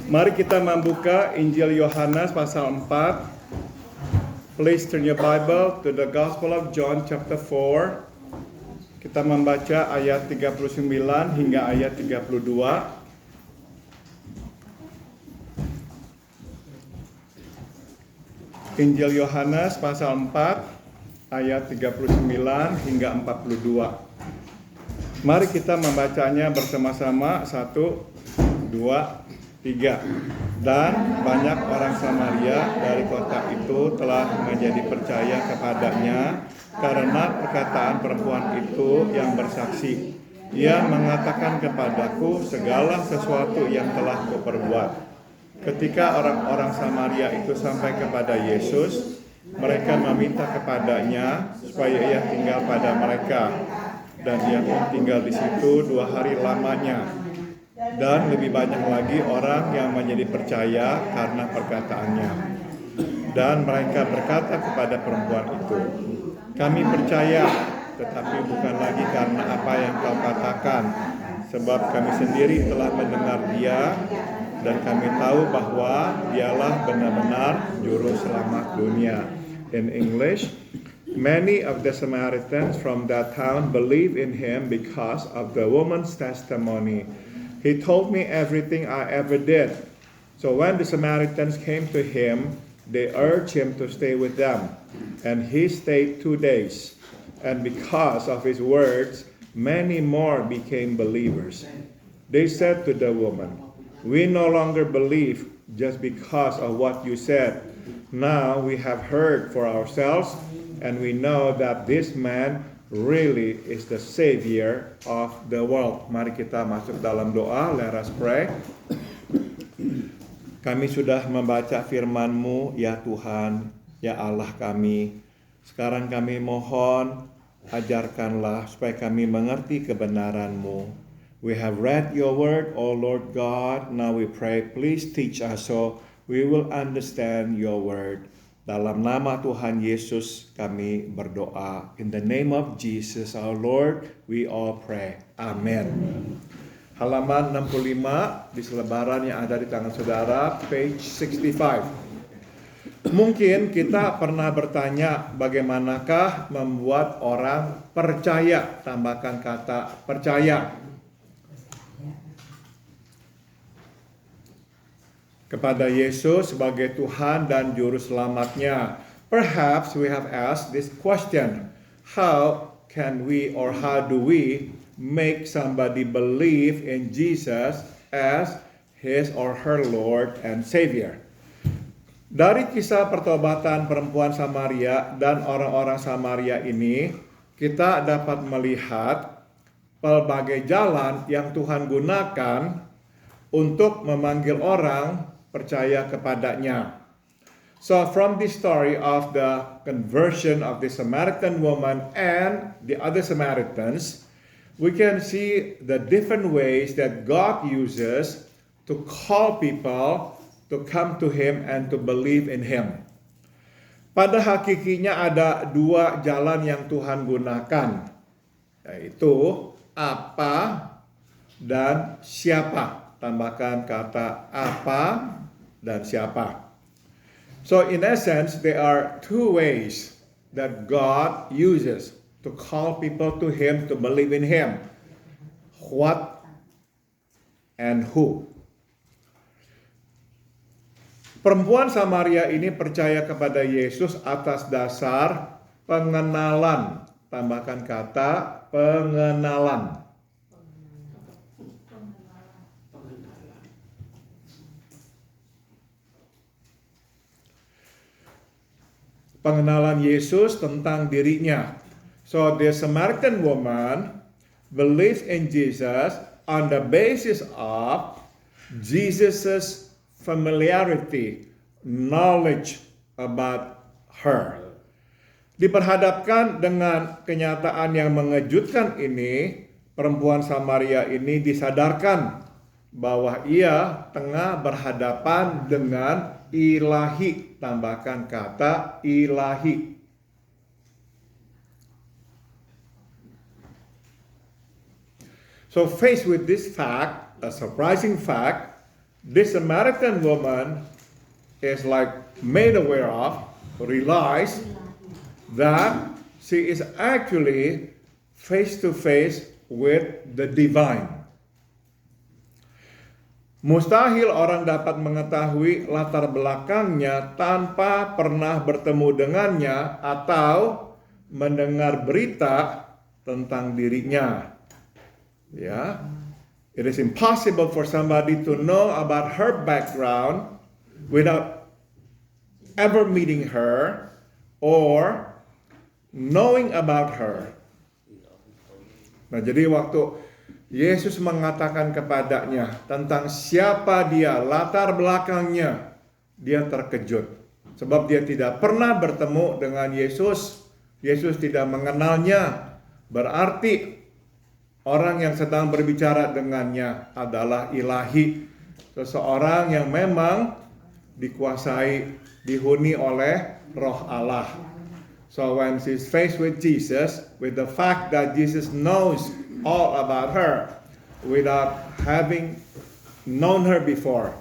Mari kita membuka Injil Yohanes pasal 4. Please turn your Bible to the Gospel of John chapter 4. Kita membaca ayat 39 hingga ayat 32. Injil Yohanes pasal 4 ayat 39 hingga 42. Mari kita membacanya bersama-sama. 1, 2, 3. Dan banyak orang Samaria dari kota itu telah menjadi percaya kepadanya karena perkataan perempuan itu yang bersaksi. Ia mengatakan kepadaku segala sesuatu yang telah kuperbuat. Ketika orang-orang Samaria itu sampai kepada Yesus, mereka meminta kepadanya supaya ia tinggal pada mereka. Dan ia pun tinggal di situ 2 hari lamanya. Dan lebih banyak lagi orang yang menjadi percaya karena perkataannya. Dan mereka berkata kepada perempuan itu, kami percaya, tetapi bukan lagi karena apa yang kau katakan, sebab kami sendiri telah mendengar dia, dan kami tahu bahwa dialah benar-benar juru selamat dunia. In English, many of the Samaritans from that town believe in him because of the woman's testimony. He told me everything I ever did. So when the Samaritans came to him, they urged him to stay with them. And he stayed 2 days. And because of his words, many more became believers. They said to the woman, we no longer believe just because of what you said. Now we have heard for ourselves, and we know that this man really is the Savior of the world. Mari kita masuk dalam doa. Let us pray. Kami sudah membaca firman-Mu, ya Tuhan, ya Allah kami. Sekarang kami mohon, ajarkanlah supaya kami mengerti kebenaran-Mu. We have read your word, O Lord God. Now we pray, please teach us so we will understand your word. Dalam nama Tuhan Yesus kami berdoa. In the name of Jesus our Lord, we all pray. Amen. Halaman 65 di selebaran yang ada di tangan saudara, page 65. Mungkin kita pernah bertanya bagaimanakah membuat orang percaya, tambahkan kata percaya, kepada Yesus sebagai Tuhan dan Juru Selamatnya. Perhaps we have asked this question, how can we or how do we make somebody believe in Jesus as his or her Lord and Savior? Dari kisah pertobatan perempuan Samaria dan orang-orang Samaria ini, kita dapat melihat pelbagai jalan yang Tuhan gunakan untuk memanggil orang percaya kepadanya. So from this story of the conversion of the Samaritan woman and the other Samaritans, we can see the different ways that God uses to call people to come to Him and to believe in Him. Pada hakikinya ada 2 jalan yang Tuhan gunakan, yaitu apa dan siapa. Tambahkan kata apa dan siapa. So in essence, there are 2 ways that God uses to call people to Him, to believe in Him. What and who. Perempuan Samaria ini percaya kepada Yesus atas dasar pengenalan. Tambahkan kata pengenalan. pengenalan Yesus tentang dirinya. So the Samaritan woman believed in Jesus on the basis of Jesus's familiarity, knowledge about her. Diperhadapkan dengan kenyataan yang mengejutkan ini, perempuan Samaria ini disadarkan bahwa ia tengah berhadapan dengan ilahi, tambahkan kata ilahi. So faced with this fact, a surprising fact, this Samaritan woman is like made aware of, realized that she is actually face to face with the divine. Mustahil orang dapat mengetahui latar belakangnya tanpa pernah bertemu dengannya atau mendengar berita tentang dirinya. Ya, it is impossible for somebody to know about her background without ever meeting her or knowing about her. Nah, jadi waktu Yesus mengatakan kepadanya tentang siapa dia, latar belakangnya, dia terkejut. Sebab dia tidak pernah bertemu dengan Yesus. Yesus tidak mengenalnya. Berarti orang yang sedang berbicara dengannya adalah ilahi. Seseorang yang memang dikuasai, dihuni oleh Roh Allah. So when she's faced with Jesus, with the fact that Jesus knows all about her without having known her before,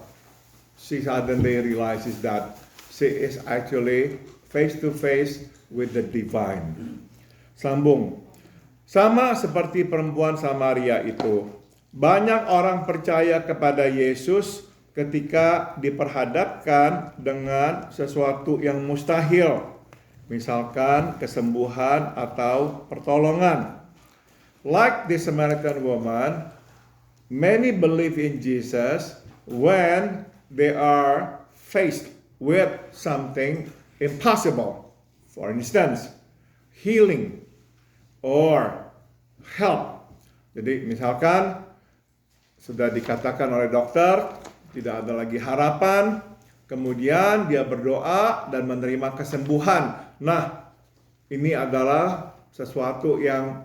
she suddenly realizes that she is actually face to face with the divine. Sambung. Sama seperti perempuan Samaria itu, banyak orang percaya kepada Yesus ketika diperhadapkan dengan sesuatu yang mustahil. Misalkan kesembuhan atau pertolongan. Like the Samaritan woman, many believe in Jesus when they are faced with something impossible. For instance, healing or help. Jadi misalkan sudah dikatakan oleh dokter, tidak ada lagi harapan, kemudian dia berdoa dan menerima kesembuhan. Nah, ini adalah sesuatu yang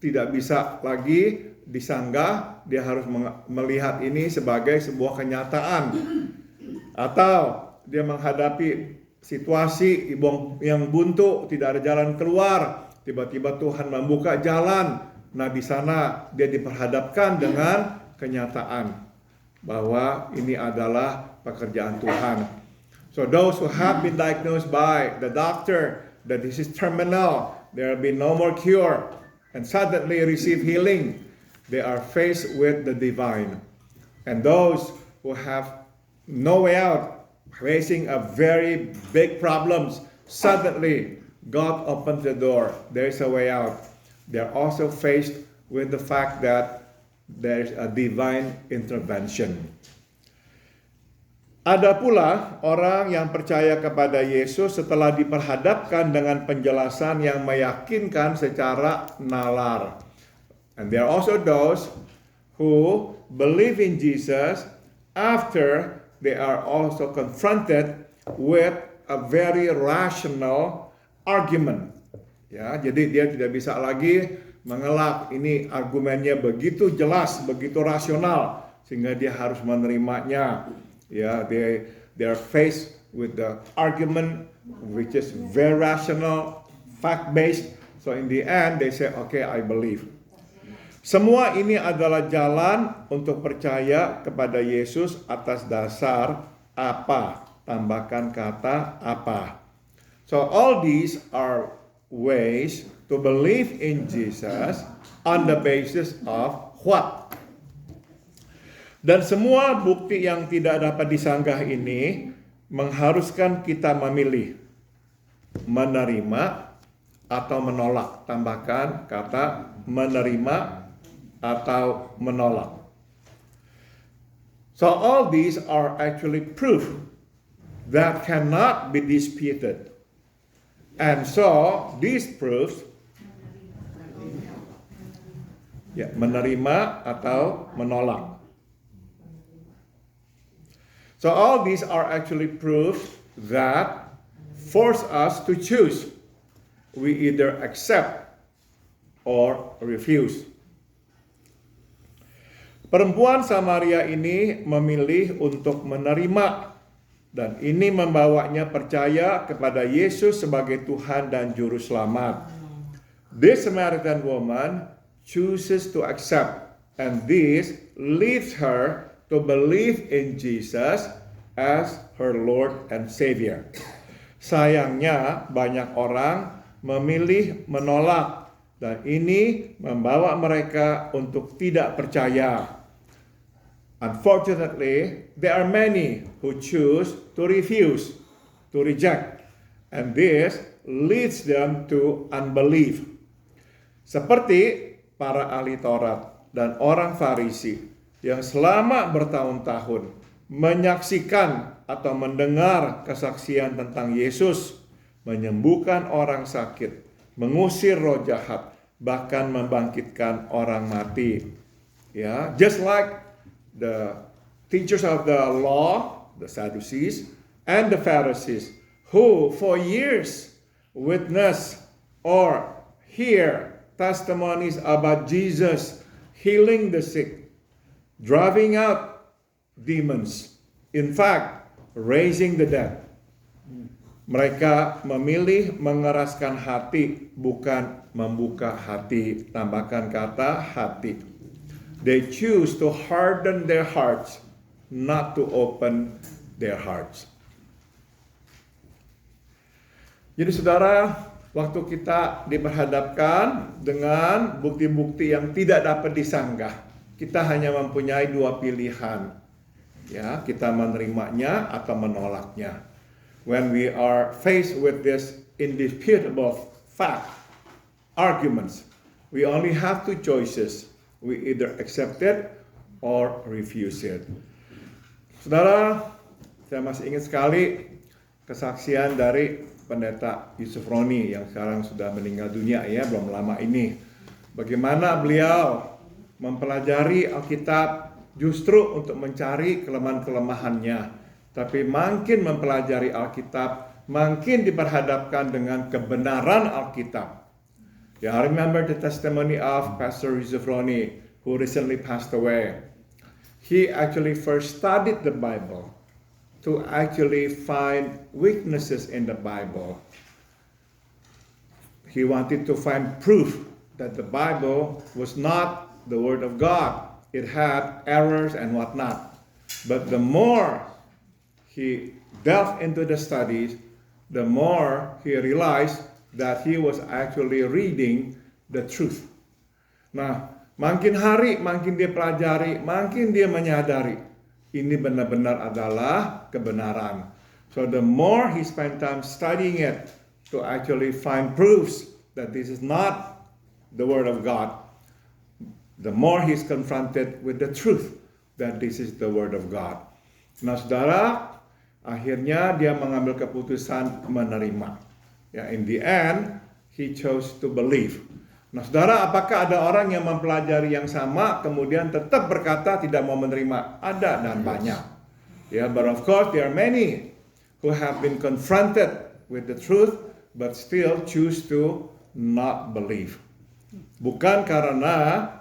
tidak bisa lagi disanggah, dia harus melihat ini sebagai sebuah kenyataan. Atau dia menghadapi situasi yang buntu, tidak ada jalan keluar, tiba-tiba Tuhan membuka jalan. Nah, di sana dia diperhadapkan dengan kenyataan bahwa ini adalah pekerjaan Tuhan. So those who have been diagnosed by the doctor that this is terminal, there will be no more cure, and suddenly receive healing, they are faced with the divine. And those who have no way out, facing a very big problems, suddenly God opens the door, there is a way out. They are also faced with the fact that there is a divine intervention. Ada pula orang yang percaya kepada Yesus setelah diperhadapkan dengan penjelasan yang meyakinkan secara nalar. And there are also those who believe in Jesus after they are also confronted with a very rational argument. Ya, jadi dia tidak bisa lagi mengelak, ini argumennya begitu jelas, begitu rasional sehingga dia harus menerimanya. Yeah, they are faced with the argument which is very rational, fact-based. So in the end they say, okay, I believe. Semua ini adalah jalan untuk percaya kepada Yesus atas dasar apa? Tambahkan kata apa. So all these are ways to believe in Jesus on the basis of what? Dan semua bukti yang tidak dapat disanggah ini mengharuskan kita memilih menerima atau menolak. Tambahkan kata menerima atau menolak. So all these are actually proof that cannot be disputed. And so, this proves menerima atau menolak. So all these are actually proofs that force us to choose. We either accept or refuse. Perempuan Samaria ini memilih untuk menerima, dan ini membawanya percaya kepada Yesus sebagai Tuhan dan Juru Selamat. This Samaritan woman chooses to accept, and this leads her to believe in Jesus as her Lord and Savior. Sayangnya banyak orang memilih menolak, dan ini membawa mereka untuk tidak percaya. Unfortunately, there are many who choose to refuse, to reject, and this leads them to unbelief. Seperti para ahli Taurat dan orang Farisi yang selama bertahun-tahun menyaksikan atau mendengar kesaksian tentang Yesus, menyembuhkan orang sakit, mengusir roh jahat, bahkan membangkitkan orang mati. Ya, just like the teachers of the law, the Sadducees, and the Pharisees, who for years witness or hear testimonies about Jesus healing the sick, driving out demons, in fact, raising the dead. Mereka memilih mengeraskan hati, bukan membuka hati. Tambahkan kata hati. They choose to harden their hearts, not to open their hearts. Jadi saudara, waktu kita diperhadapkan dengan bukti-bukti yang tidak dapat disanggah, kita hanya mempunyai dua pilihan. Ya, kita menerimanya atau menolaknya. When we are faced with this indisputable fact, arguments, we only have two choices. We either accept it or refuse it. Saudara, saya masih ingat sekali kesaksian dari Pendeta Yusuf Roni yang sekarang sudah meninggal dunia ya, belum lama ini. Bagaimana beliau mempelajari Alkitab justru untuk mencari kelemahan-kelemahannya. Tapi makin mempelajari Alkitab, makin diperhadapkan dengan kebenaran Alkitab. Yeah, I remember the testimony of Pastor Yusuf Roni, who recently passed away. He actually first studied the Bible to actually find weaknesses in the Bible. He wanted to find proof that the Bible was not the Word of God. It had errors and whatnot. But the more he delved into the studies, the more he realized that he was actually reading the truth. Nah, makin hari, makin dia pelajari, makin dia menyadari ini benar-benar adalah kebenaran. So the more he spent time studying it to actually find proofs that this is not the Word of God, the more he's confronted with the truth that this is the Word of God. Nah, saudara, akhirnya dia mengambil keputusan menerima. Ya, in the end, he chose to believe. Nah, saudara, apakah ada orang yang mempelajari yang sama kemudian tetap berkata tidak mau menerima? Ada dan banyak. Ya, but of course there are many who have been confronted with the truth but still choose to not believe. Bukan karena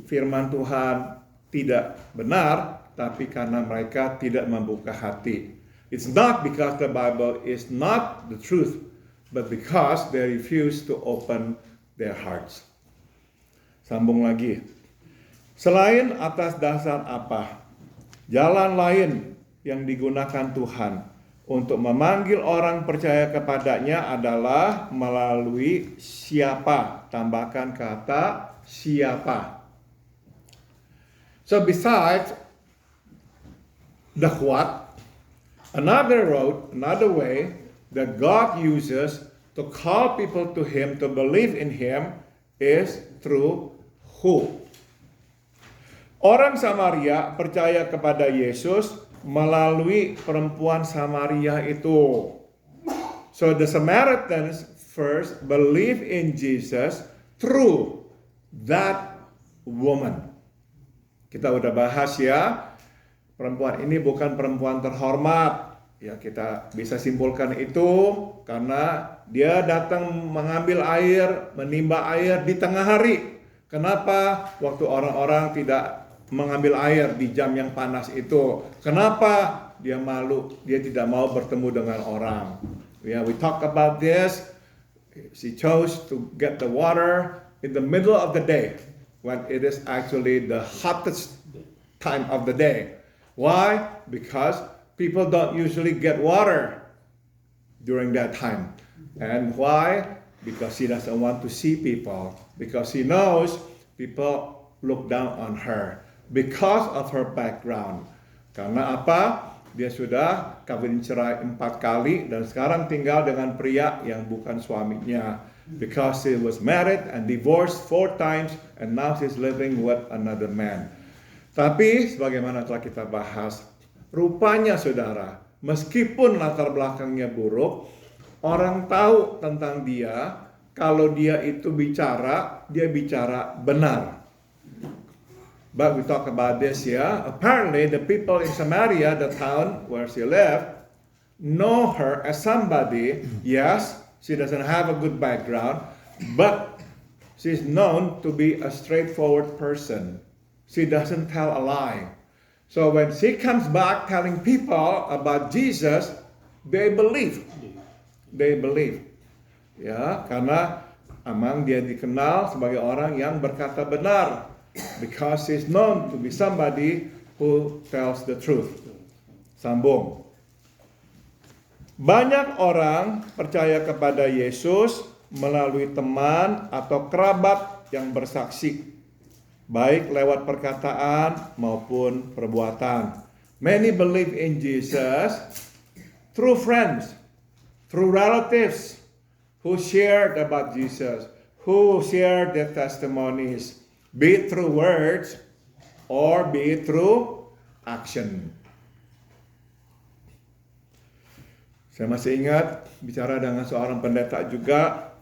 firman Tuhan tidak benar, tapi karena mereka tidak membuka hati. It's not because the Bible is not the truth, but because they refuse to open their hearts. Sambung lagi. Selain atas dasar apa? Jalan lain yang digunakan Tuhan untuk memanggil orang percaya kepadanya adalah melalui siapa. Tambahkan kata siapa. So besides the what, another road, another way that God uses to call people to Him, to believe in Him, is through who? Orang Samaria percaya kepada Yesus melalui perempuan Samaria itu. So the Samaritans first believe in Jesus through that woman. Kita udah bahas ya, perempuan ini bukan perempuan terhormat. Ya, kita bisa simpulkan itu karena dia datang mengambil air, menimba air di tengah hari. Kenapa waktu orang-orang tidak mengambil air di jam yang panas itu? Kenapa dia malu? Dia tidak mau bertemu dengan orang. Yeah, we talk about this. She chose to get the water in the middle of the day when it is actually the hottest time of the day. Why? Because people don't usually get water during that time. And why? Because she doesn't want to see people. Because she knows people look down on her. Because of her background. Karena apa? Dia sudah kawin cerai 4 kali dan sekarang tinggal dengan pria yang bukan suaminya. Because she was married and divorced 4 times and now she's living with another man. Tapi sebagaimana telah kita bahas, rupanya saudara, meskipun latar belakangnya buruk, orang tahu tentang dia, kalau dia itu bicara, dia bicara benar. But we talk about this, yeah. Apparently, the people in Samaria, the town where she lived, know her as somebody. Yes, she doesn't have a good background, but she's known to be a straightforward person. She doesn't tell a lie. So when she comes back telling people about Jesus, they believe. They believe. Ya, karena emang dia dikenal sebagai orang yang berkata benar. Because he's known to be somebody who tells the truth. Sambung. Banyak orang percaya kepada Yesus melalui teman atau kerabat yang bersaksi, baik lewat perkataan maupun perbuatan. Many believe in Jesus through friends, through relatives who shared about Jesus, who shared their testimonies. Be it through words or be it through action. Saya masih ingat bicara dengan seorang pendeta juga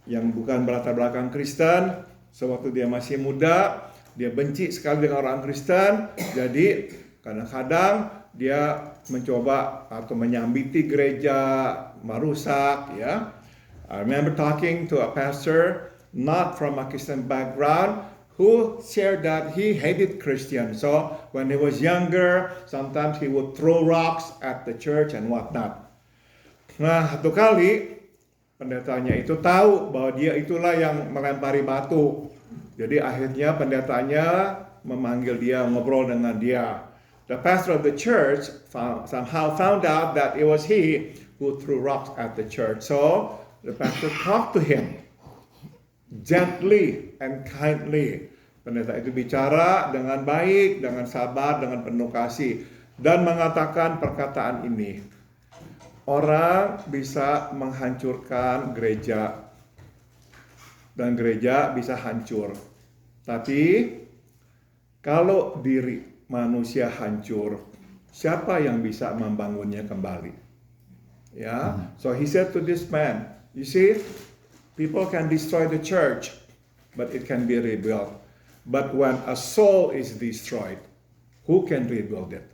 yang bukan berlatar belakang Kristen. Sewaktu dia masih muda, dia benci sekali dengan orang Kristen. Jadi kadang-kadang dia mencoba atau menyambiti gereja, merusak. Ya, I remember talking to a pastor not from a Christian background, who shared that he hated Christians. So when he was younger, sometimes he would throw rocks at the church and whatnot. Nah, satu kali pendetanya itu tahu bahwa dia itulah yang melempari batu. Jadi akhirnya pendetanya memanggil dia, ngobrol dengan dia. The pastor of the church somehow found out that it was he who threw rocks at the church. So the pastor talked to him gently and kindly. Pendeta itu bicara dengan baik, dengan sabar, dengan penuh kasih, dan mengatakan perkataan ini. Orang bisa menghancurkan gereja, dan gereja bisa hancur. Tapi kalau diri manusia hancur, siapa yang bisa membangunnya kembali? Ya, so he said to this man, you see, people can destroy the church, but it can be rebuilt. But when a soul is destroyed, who can rebuild it?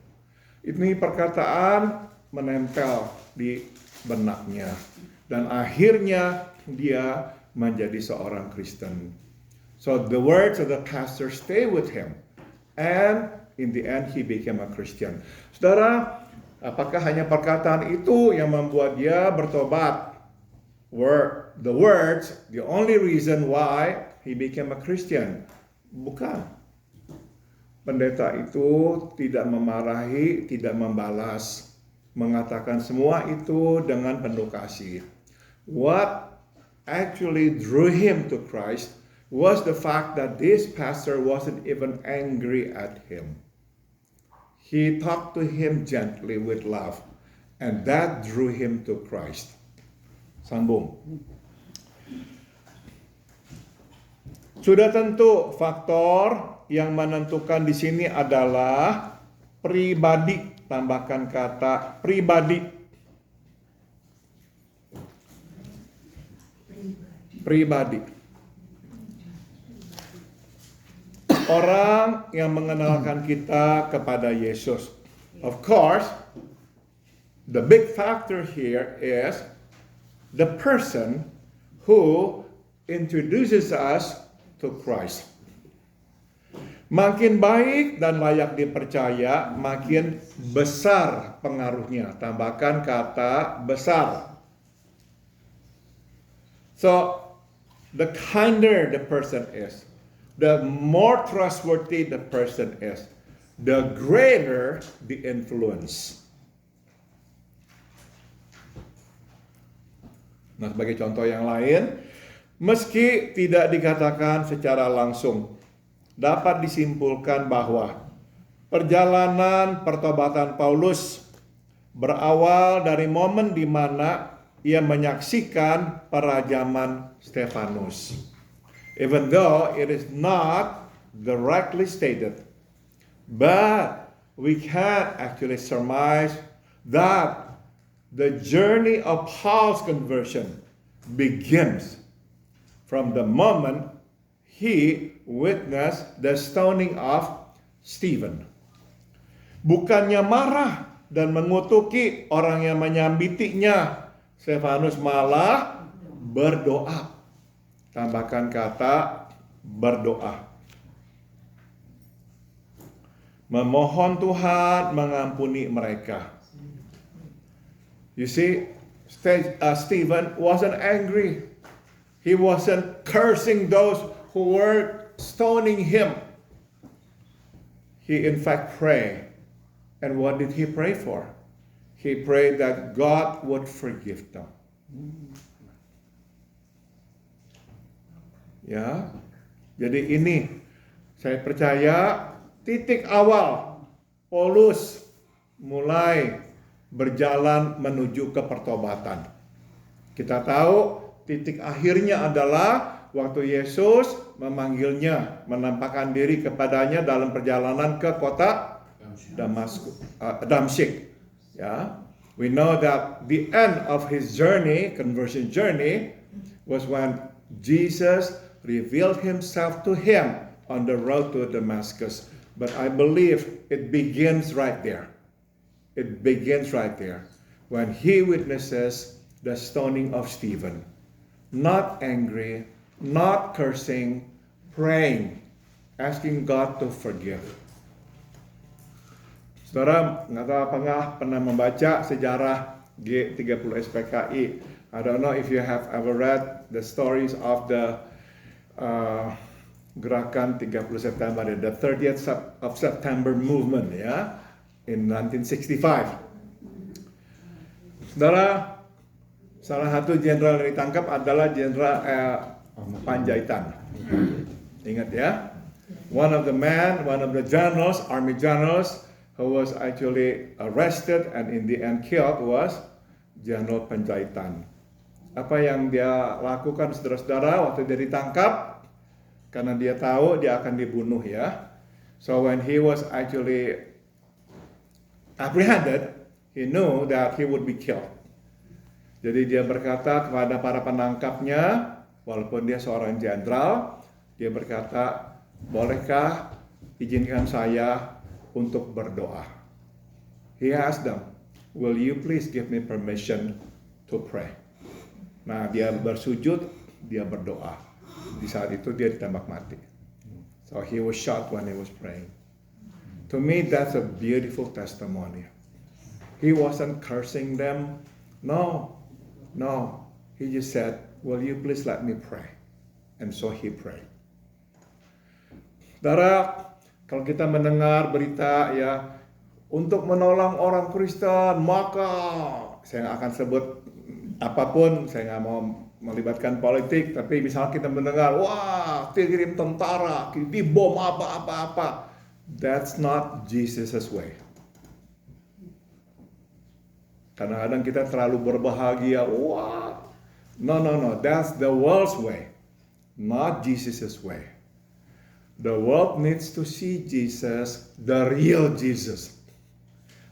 Ini perkataan menempel di benaknya. Dan akhirnya dia menjadi seorang Kristen. So the words of the pastor stay with him. And in the end he became a Christian. Saudara, apakah hanya perkataan itu yang membuat dia bertobat? Were the words the only reason why he became a Christian? Bukan. Pendeta itu tidak memarahi, tidak membalas, mengatakan semua itu dengan penuh kasih. What actually drew him to Christ was the fact that this pastor wasn't even angry at him. He talked to him gently with love, and that drew him to Christ. Sambung. Sudah tentu faktor yang menentukan di sini adalah pribadi. Tambahkan kata pribadi. pribadi. Orang yang mengenalkan kita kepada Yesus. Of course, the big factor here is the person who introduces us to Christ. Makin baik dan layak dipercaya, makin besar pengaruhnya. Tambahkan kata besar. So, the kinder the person is, the more trustworthy the person is, the greater the influence. Nah, sebagai contoh yang lain, meski tidak dikatakan secara langsung, dapat disimpulkan bahwa perjalanan pertobatan Paulus berawal dari momen di mana ia menyaksikan perajaman Stefanus. Even though it is not directly stated, but we can actually surmise that the journey of Paul's conversion begins from the moment he witnessed the stoning of Stephen. Bukannya marah dan mengutuki orang yang menyambitinya, Stefanus malah berdoa. Tambahkan kata berdoa. Memohon Tuhan mengampuni mereka. You see, Stephen wasn't angry. He wasn't cursing those who were stoning him. He in fact prayed. And what did he pray for? He prayed that God would forgive them. Ya, jadi ini saya percaya titik awal Paulus mulai berjalan menuju ke pertobatan. Kita tahu titik akhirnya adalah waktu Yesus memanggilnya, menampakkan diri kepadanya dalam perjalanan ke kota Damsyik. Ya, we know that the end of his journey, conversion journey, was when Jesus revealed himself to him on the road to Damascus. But I believe it begins right there. It begins right there when he witnesses the stoning of Stephen. Not angry, not cursing, praying, asking God to forgive. Saudara, nggak tahu apakah pernah membaca sejarah G30 SPKI. I don't know if you have ever read the stories of the gerakan 30 September, the 30th of September movement, ya, in 1965. Saudara, salah satu jenderal yang ditangkap adalah Jenderal Panjaitan. Ingat ya? One of the generals, army generals, who was actually arrested and in the end killed was Jenderal Panjaitan. Apa yang dia lakukan, saudara-saudara, waktu dia ditangkap? Karena dia tahu dia akan dibunuh, ya. So when he was actually apprehended, he knew that he would be killed. Jadi dia berkata kepada para penangkapnya, walaupun dia seorang jenderal, dia berkata, bolehkah izinkan saya untuk berdoa? He asked them, will you please give me permission to pray? Nah, dia bersujud, dia berdoa. Di saat itu dia ditembak mati. So he was shot when he was praying. To me, that's a beautiful testimony. He wasn't cursing them. No. He just said, will you please let me pray? And so he prayed. Saudara, kalau kita mendengar berita, ya, untuk menolong orang Kristen, maka saya akan sebut apapun, saya nggak mau melibatkan politik, tapi misalnya kita mendengar, wah, kirim tentara, dibom apa-apa. That's not Jesus' way. Kadang-kadang kita terlalu berbahagia, wah. No, that's the world's way, not Jesus' way. The world needs to see Jesus, the real Jesus,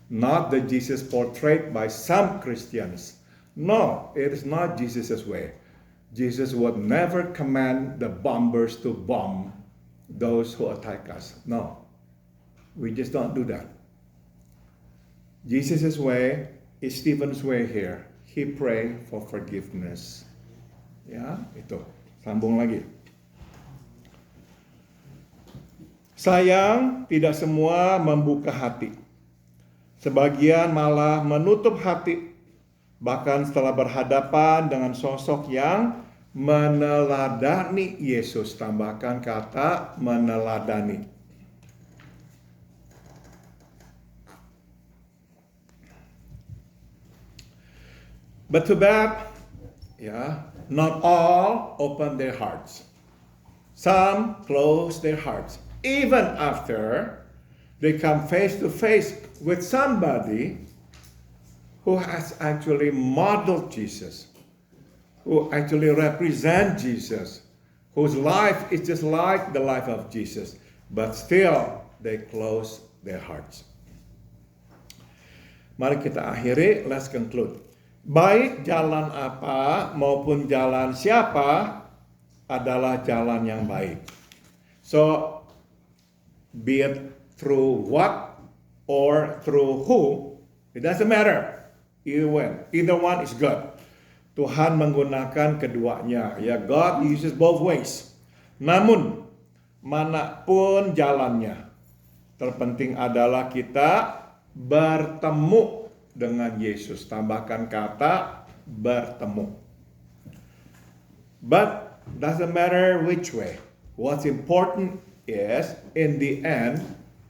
not the Jesus portrayed by some Christians. No, it is not Jesus' way. Jesus would never command the bombers to bomb those who attack us. No, we just don't do that. Jesus' way is Stephen's way here. He pray for forgiveness. Ya, itu. Sambung lagi. Sayang, tidak semua membuka hati. Sebagian malah menutup hati, bahkan setelah berhadapan dengan sosok yang meneladani Yesus. Tambahkan kata meneladani. But too bad, not all open their hearts. Some close their hearts, even after they come face to face with somebody who has actually modeled Jesus, who actually represent Jesus, whose life is just like the life of Jesus, but still they close their hearts. Mari kita akhiri, let's conclude. Baik jalan apa maupun jalan siapa adalah jalan yang baik. So, be it through what or through who, it doesn't matter. Either one is good. Tuhan menggunakan keduanya. Ya, God uses both ways. Namun, manapun jalannya, terpenting adalah kita bertemu dengan Yesus. Tambahkan kata bertemu. But doesn't matter which way. What's important is in the end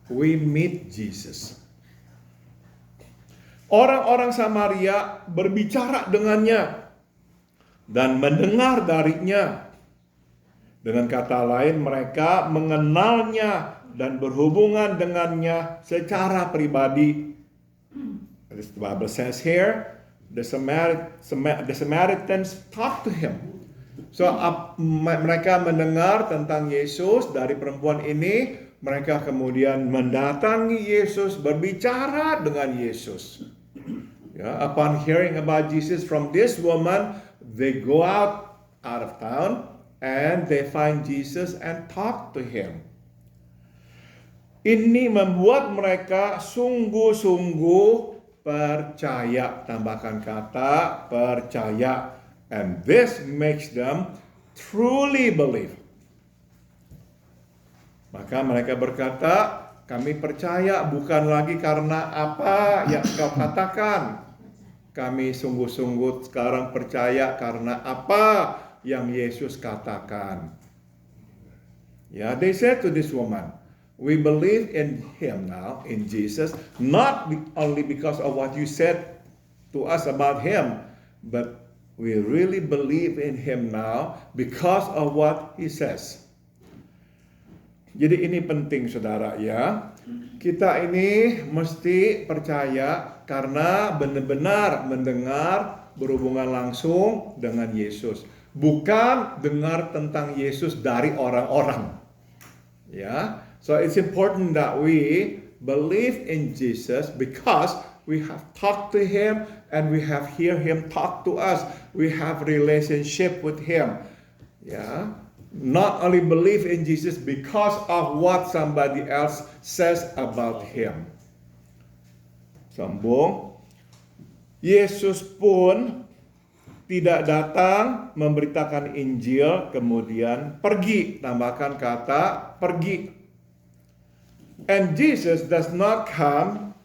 we meet Jesus. Orang-orang Samaria berbicara dengannya dan mendengar darinya. Dengan kata lain, mereka mengenalnya dan berhubungan dengannya secara pribadi. As the Bible says here, the Samaritans talk to him. So mereka mendengar tentang Yesus dari perempuan ini, mereka kemudian mendatangi Yesus, berbicara dengan Yesus. Upon hearing about Jesus from this woman, they go out of town and they find Jesus and talk to him. Ini membuat mereka sungguh-sungguh percaya. Tambahkan kata percaya. And this makes them truly believe. Maka mereka berkata, kami percaya bukan lagi karena apa yang kau katakan. Kami sungguh-sungguh sekarang percaya karena apa yang Yesus katakan. They said to this woman, we believe in him now, in Jesus, not only because of what you said to us about him, but we really believe in him now because of what he says. Jadi ini penting saudara ya. Kita ini mesti percaya karena benar-benar mendengar berhubungan langsung dengan Yesus. Bukan dengar tentang Yesus dari orang-orang. So it's important that we believe in Jesus because we have talked to him and we have heard him talk to us. We have relationship with him. Not only believe in Jesus because of what somebody else says about him. Sambung. Yesus pun tidak datang memberitakan Injil kemudian pergi. Tambahkan kata pergi. And Jesus does not come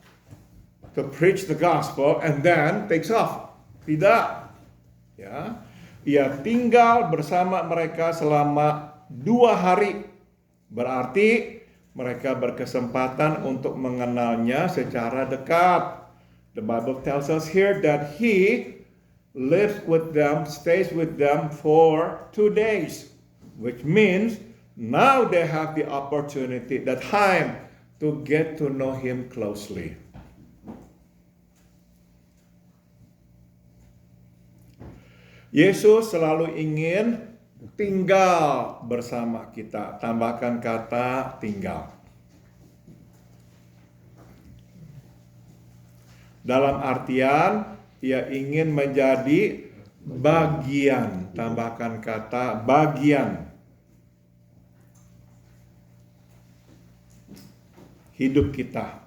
to preach the gospel and then takes off. Tidak. Ia tinggal bersama mereka selama 2 hari. Berarti mereka berkesempatan untuk mengenalnya secara dekat. The Bible tells us here that he lives with them, stays with them for 2 days. Which means now they have the opportunity, the time to get to know him closely. Yesus selalu ingin tinggal bersama kita. Tambahkan kata tinggal. Dalam artian, ia ingin menjadi bagian, tambahkan kata bagian hidup kita.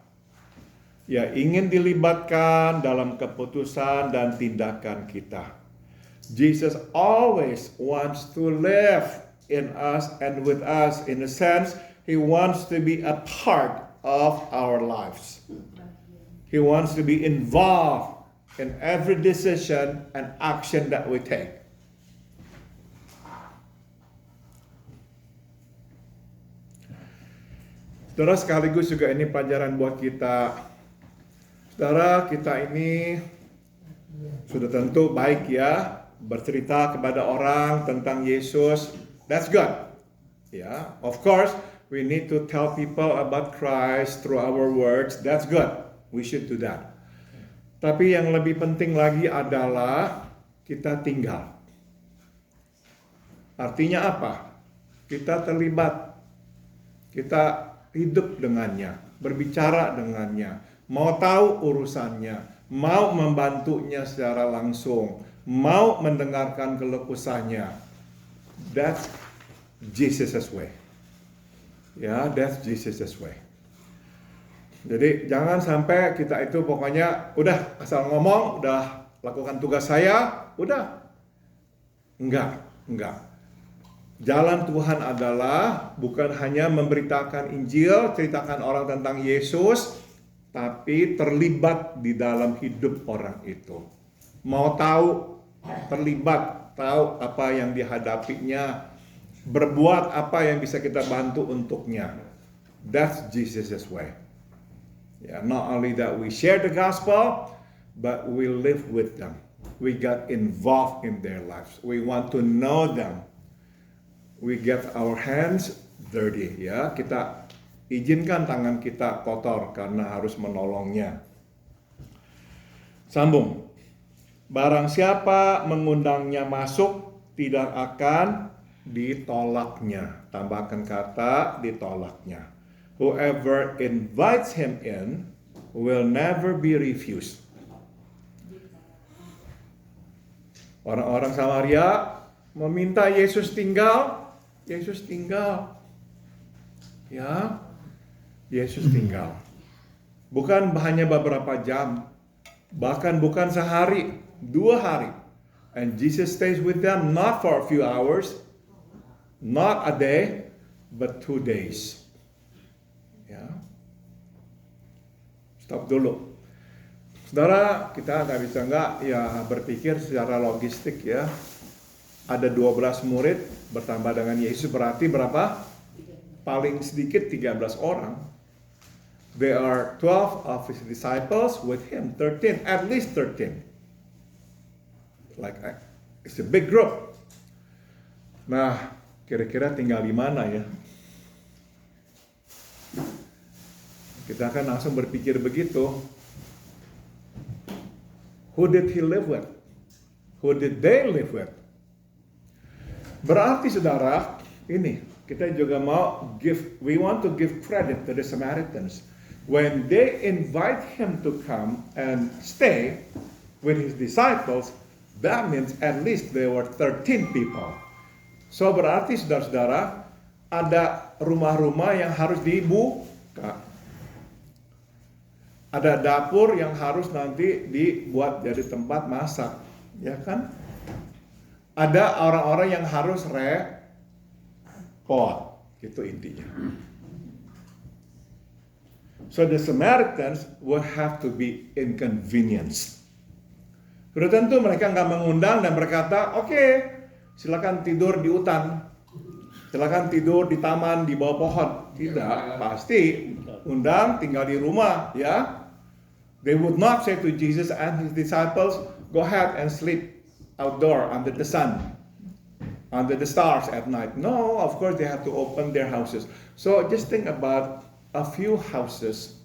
Ya, ingin dilibatkan dalam keputusan dan tindakan kita. Jesus always wants to live in us and with us. In a sense, He wants to be a part of our lives. He wants to be involved in every decision and action that we take. Saudara, sekaligus juga ini pelajaran buat kita. Saudara, kita ini sudah tentu baik ya, bercerita kepada orang tentang Yesus. That's good. Ya, of course, we need to tell people about Christ through our words. That's good. We should do that. Tapi yang lebih penting lagi adalah kita tinggal. Artinya apa? Kita terlibat. Kita hidup dengannya, berbicara dengannya, mau tahu urusannya, mau membantunya secara langsung, mau mendengarkan keluh kesahnya. That's Jesus' way. Ya, that's Jesus' way. Jadi jangan sampai kita itu pokoknya udah asal ngomong, udah lakukan tugas saya, udah. Enggak. Jalan Tuhan adalah bukan hanya memberitakan Injil, ceritakan orang tentang Yesus, tapi terlibat di dalam hidup orang itu. Mau tahu, terlibat, tahu apa yang dihadapinya, berbuat apa yang bisa kita bantu untuknya. That's Jesus' way. Yeah, not only that we share the gospel, but we live with them. We got involved in their lives. We want to know them. We get our hands dirty, ya. Kita izinkan tangan kita kotor karena harus menolongnya. Sambung. Barang siapa mengundangnya masuk, tidak akan ditolaknya. Tambahkan kata ditolaknya. Whoever invites him in will never be refused. Orang-orang Samaria meminta Yesus tinggal. Yesus tinggal. Ya. Yesus tinggal. Bukan hanya beberapa jam. Bahkan bukan sehari, 2 hari. And Jesus stays with them not for a few hours, not a day, but 2 days. Ya. Stop dulu. Saudara, kita nggak bisa berpikir secara logistik ya. Ada 12 murid bertambah dengan Yesus berarti berapa? Paling sedikit 13 orang. There are 12 of his disciples with him, 13, at least 13. Like it's a big group. Nah, kira-kira tinggal di mana ya? Kita akan langsung berpikir begitu. Who did he live with? Who did they live with? Berarti saudara, ini kita juga we want to give credit to the Samaritans. When they invite him to come and stay with his disciples, that means at least there were 13 people. So berarti saudara-saudara, ada rumah-rumah yang harus dibuka. Ada dapur yang harus nanti dibuat jadi tempat masak, ya kan? Ada orang-orang yang harus repot, itu intinya. So the Samaritans would have to be inconvenienced. Sudah tentu mereka nggak mengundang dan berkata, oke, silakan tidur di hutan, silakan tidur di taman, di bawah pohon. Tidak, pasti undang tinggal di rumah, ya. They would not say to Jesus and his disciples, go ahead and sleep outdoor under the sun, under the stars at night. No, of course they have to open their houses. So just think about a few houses,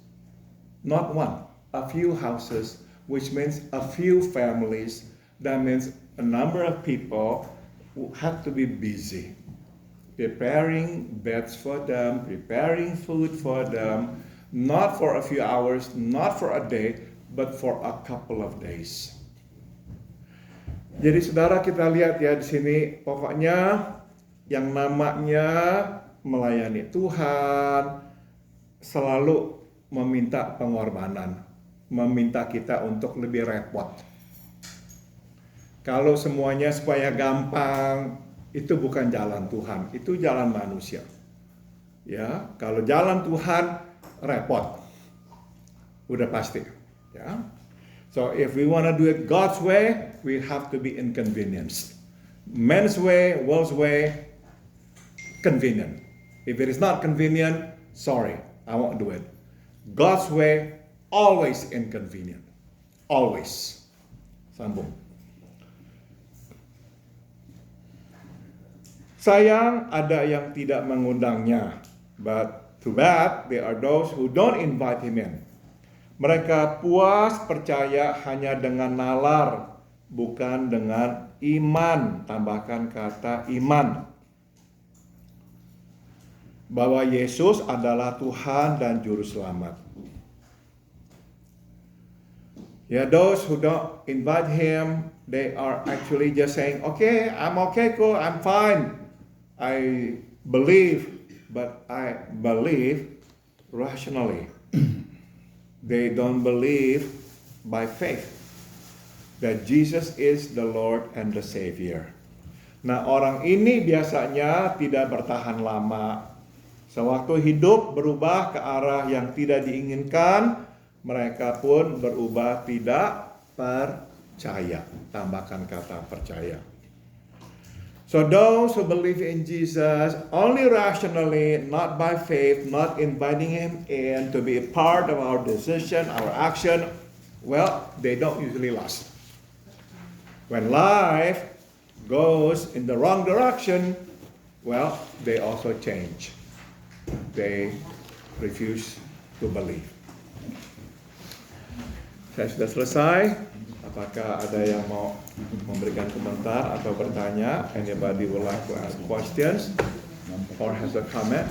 not one, a few houses, which means a few families. That means a number of people who have to be busy, preparing beds for them, preparing food for them, not for a few hours, not for a day, but for a couple of days. Jadi saudara, kita lihat ya di sini, pokoknya yang namanya melayani Tuhan selalu meminta pengorbanan, meminta kita untuk lebih repot. Kalau semuanya supaya gampang, itu bukan jalan Tuhan, itu jalan manusia. Ya, kalau jalan Tuhan repot, udah pasti. Ya. So if we want to do it God's way, we have to be inconvenienced. Man's way, world's way, convenient. If it is not convenient, sorry, I won't do it. God's way, always inconvenient. Always. Sambung. Sayang ada yang tidak mengundangnya, but too bad there are those who don't invite him in. Mereka puas percaya hanya dengan nalar, bukan dengan iman. Tambahkan kata iman. Bahwa Yesus adalah Tuhan dan Juru Selamat. Yeah, those who don't invite him, they are actually just saying, okay, I'm okay, cool, I'm fine. I believe, but I believe rationally. They don't believe by faith that Jesus is the Lord and the Savior. Nah, orang ini biasanya tidak bertahan lama. Sewaktu hidup berubah ke arah yang tidak diinginkan, mereka pun berubah tidak percaya. Tambahkan kata percaya. So those who believe in Jesus only rationally, not by faith, not inviting him in to be a part of our decision, our action, well, they don't usually last. When life goes in the wrong direction, well, they also change. They refuse to believe. Saya sudah selesai. Apakah ada yang mau memberikan komentar atau bertanya? Anybody would like to ask questions or has a comment?